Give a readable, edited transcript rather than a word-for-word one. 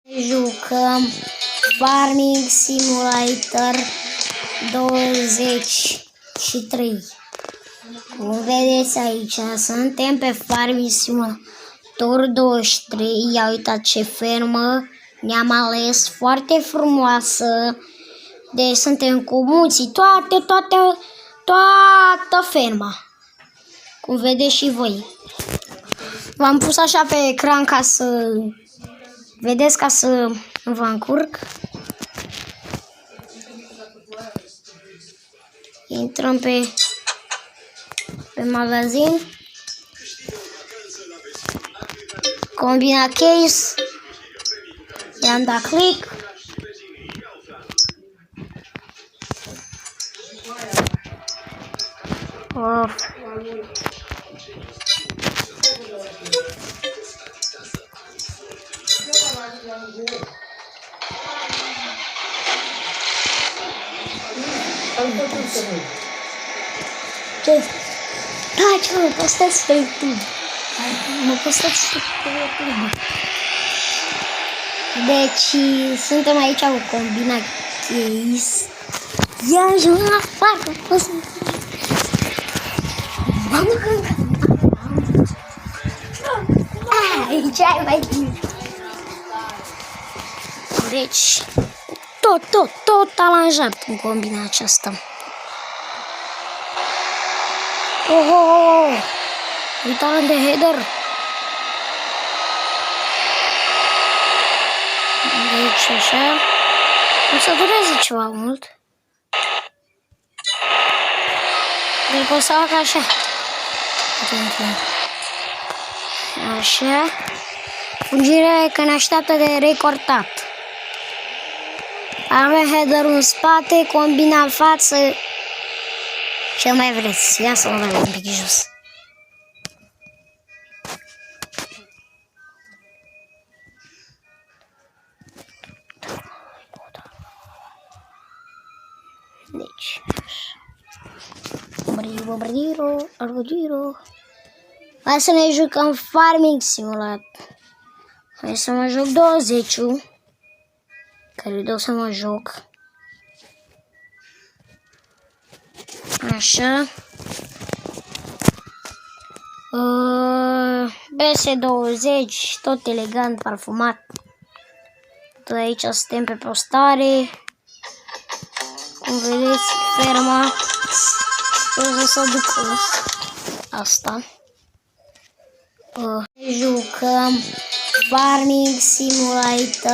Jucăm Farming Simulator 23. Cum vedeți aici, suntem pe Farming Simulator 23. Ia uitați ce fermă ne-am ales, foarte frumoasă. Deci suntem cu munții, toată ferma. Cum vedeți și voi. V-am pus așa pe ecran ca să vedeți, ca să vă încurc. Intrăm pe magazin. Combina case. I-am dat click. Ce? Da, ce mă postați pe YouTube. Mă postați pe YouTube. Deci, suntem aici cu combina case. Ia ajung la facă. Aici ai mai bine. Deci, tot aranjat în combina aceasta. Uitarea de header. Deci așa. O să dureze ceva mult. Deci o să fac așa. Așa. Fungirea că ne așteaptă de recortat. Avem headerul în spate, combina în față. Ce mai vreți? Ia să mă dau un pic jos. Deci, argiro. Hai să ne jucăm Farming Simulator. Hai să mă joc 20-ul. Care vreau să mă joc. Așa. BS20, tot elegant, parfumat. Tot aici suntem pe postare. Cum vedeți, ferma. O să duc asta. Jucăm Farming Simulator